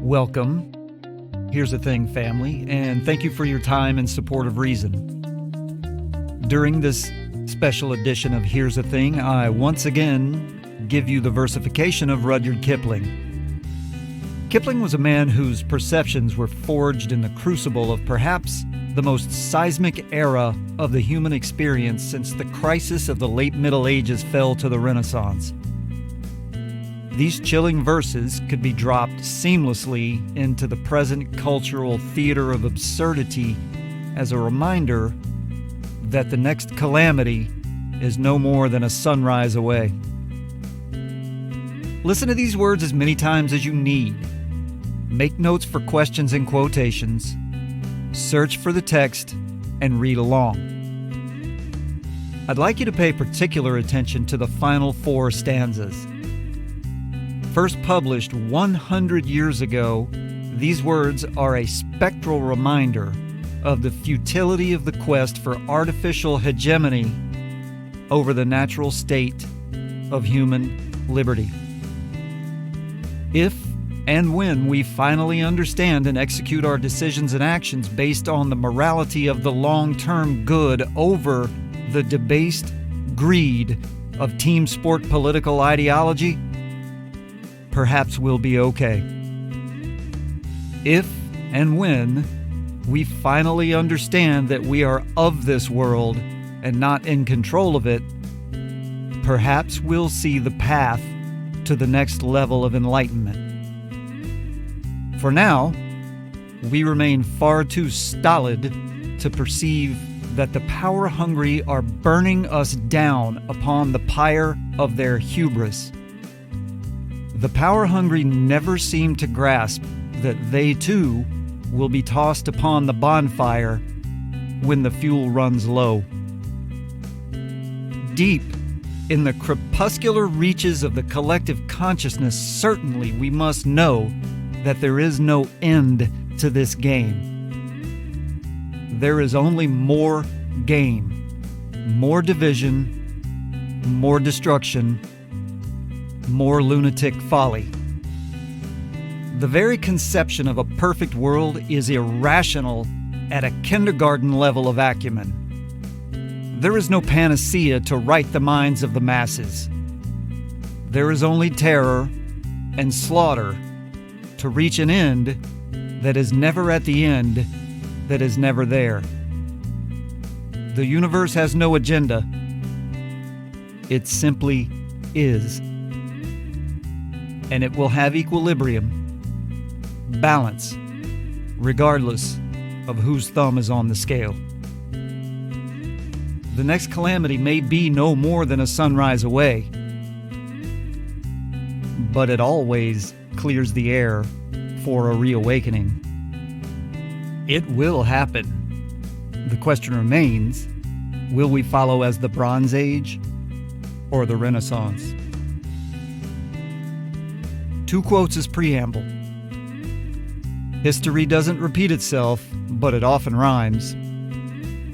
Welcome. Here's the thing, family, and thank you for your time and support of Reason. During this special edition of Here's the Thing, I once again give you the versification of Rudyard Kipling. Kipling was a man whose perceptions were forged in the crucible of perhaps the most seismic era of the human experience since the crisis of the late Middle Ages fell to the Renaissance. These chilling verses could be dropped seamlessly into the present cultural theater of absurdity as a reminder that the next calamity is no more than a sunrise away. Listen to these words as many times as you need. Make notes for questions and quotations. Search for the text and read along. I'd like you to pay particular attention to the final 4 stanzas. First published 100 years ago, these words are a spectral reminder of the futility of the quest for artificial hegemony over the natural state of human liberty. If and when we finally understand and execute our decisions and actions based on the morality of the long-term good over the debased greed of team sport political ideology, perhaps we'll be okay. If and when we finally understand that we are of this world and not in control of it, perhaps we'll see the path to the next level of enlightenment. For now, we remain far too stolid to perceive that the power-hungry are burning us down upon the pyre of their hubris. The power-hungry never seem to grasp that they too will be tossed upon the bonfire when the fuel runs low. Deep in the crepuscular reaches of the collective consciousness, certainly we must know that there is no end to this game. There is only more game, more division, more destruction, more lunatic folly. The very conception of a perfect world is irrational at a kindergarten level of acumen. There is no panacea to right the minds of the masses. There is only terror and slaughter to reach an end that is never at the end, that is never there. The universe has no agenda. It simply is. And it will have equilibrium, balance, regardless of whose thumb is on the scale. The next calamity may be no more than a sunrise away, but it always clears the air for a reawakening. It will happen. The question remains, will we follow as the Bronze Age or the Renaissance? 2 quotes as preamble. History doesn't repeat itself, but it often rhymes.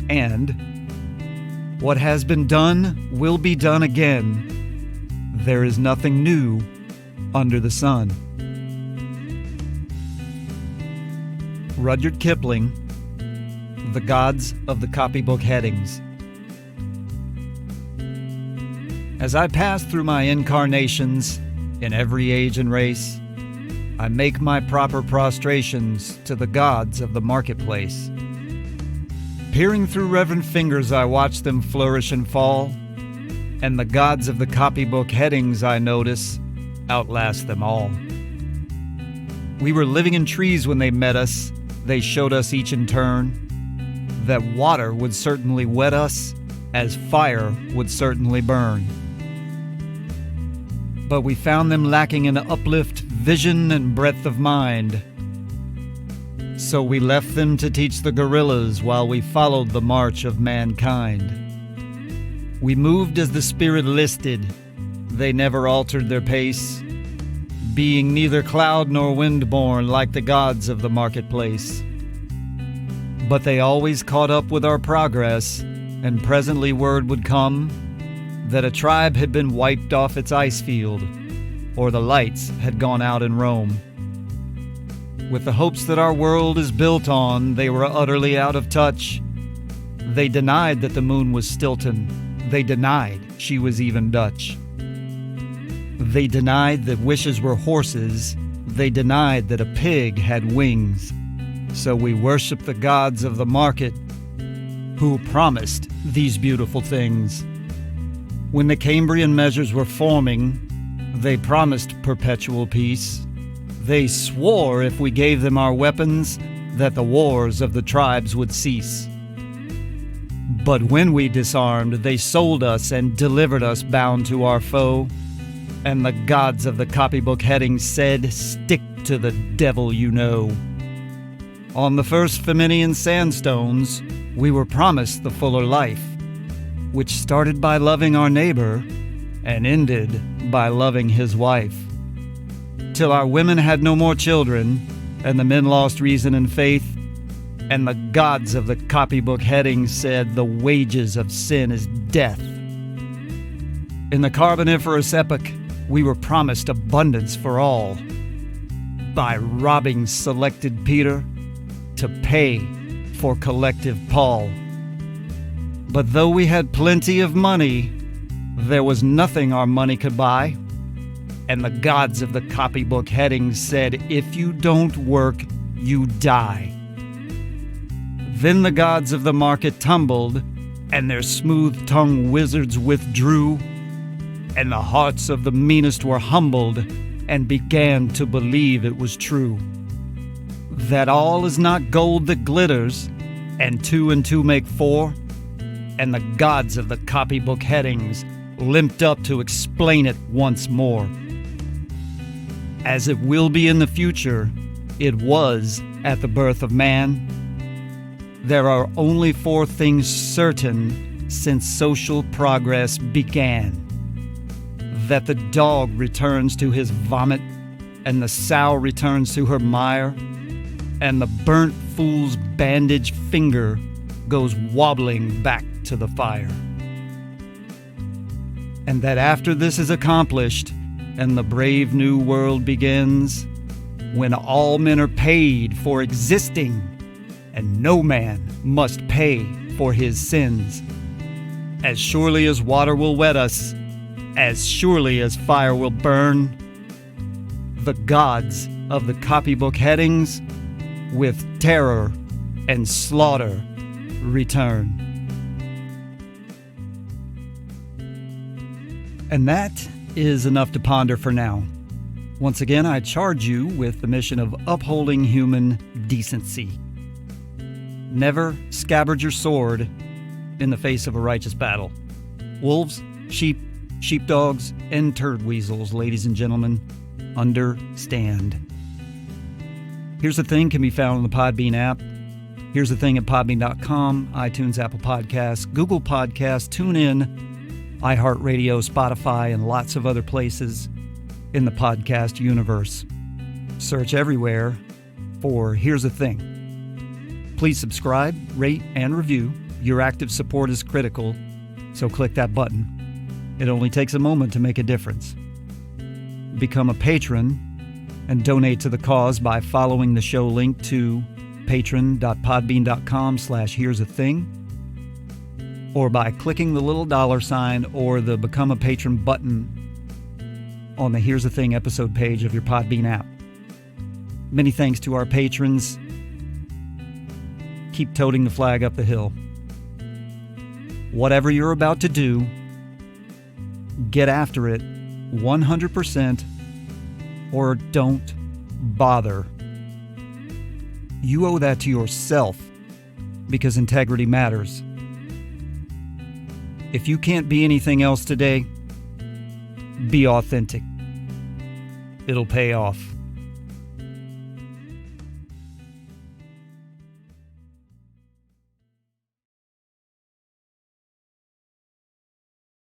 And what has been done will be done again. There is nothing new under the sun. Rudyard Kipling, The Gods of the Copybook Headings. As I pass through my incarnations in every age and race, I make my proper prostrations to the gods of the marketplace. Peering through reverent fingers, I watch them flourish and fall, and the gods of the copybook headings, I notice, outlast them all. We were living in trees when they met us. They showed us each in turn that water would certainly wet us, as fire would certainly burn. But we found them lacking in uplift, vision, and breadth of mind. So we left them to teach the gorillas while we followed the march of mankind. We moved as the spirit listed. They never altered their pace, being neither cloud nor wind-born like the gods of the marketplace. But they always caught up with our progress, and presently word would come that a tribe had been wiped off its ice field, or the lights had gone out in Rome. With the hopes that our world is built on, they were utterly out of touch. They denied that the moon was Stilton. They denied she was even Dutch. They denied that wishes were horses. They denied that a pig had wings. So we worship the gods of the market who promised these beautiful things. When the Cambrian measures were forming, they promised perpetual peace. They swore if we gave them our weapons, that the wars of the tribes would cease. But when we disarmed, they sold us and delivered us bound to our foe. And the gods of the copybook heading said, "Stick to the devil you know." On the first Feminian sandstones, we were promised the fuller life, which started by loving our neighbor and ended by loving his wife. Till our women had no more children, and the men lost reason and faith, and the gods of the copybook heading said, "The wages of sin is death." In the Carboniferous epoch, we were promised abundance for all, by robbing selected Peter to pay for collective Paul. But though we had plenty of money, there was nothing our money could buy. And the gods of the copybook heading said, "If you don't work, you die." Then the gods of the market tumbled, and their smooth-tongued wizards withdrew, and the hearts of the meanest were humbled, and began to believe it was true. That all is not gold that glitters, and 2 and 2 make 4, and the gods of the copybook headings limped up to explain it once more. As it will be in the future, it was at the birth of man. There are only 4 things certain since social progress began: that the dog returns to his vomit, and the sow returns to her mire, and the burnt fool's bandaged finger goes wobbling back to the fire. And that after this is accomplished, and the brave new world begins, when all men are paid for existing, and no man must pay for his sins. As surely as water will wet us, as surely as fire will burn, the gods of the copybook headings with terror and slaughter return. And that is enough to ponder for now. Once again, I charge you with the mission of upholding human decency. Never scabbard your sword in the face of a righteous battle. Wolves, sheep, sheepdogs, and turd weasels, ladies and gentlemen, understand. Here's the Thing can be found on the Podbean app. Here's the Thing at podbean.com, iTunes, Apple Podcasts, Google Podcasts, TuneIn, iHeartRadio, Spotify, and lots of other places in the podcast universe. Search everywhere for Here's the Thing. Please subscribe, rate, and review. Your active support is critical, so click that button. It only takes a moment to make a difference. Become a patron and donate to the cause by following the show link to patron.podbean.com/Here's a Thing, or by clicking the little $sign or the Become a Patron button on the Here's the Thing episode page of your Podbean app. Many thanks to our patrons. Keep toting the flag up the hill. Whatever you're about to do, get after it 100% or don't bother. You owe that to yourself, because integrity matters. If you can't be anything else today, be authentic. It'll pay off.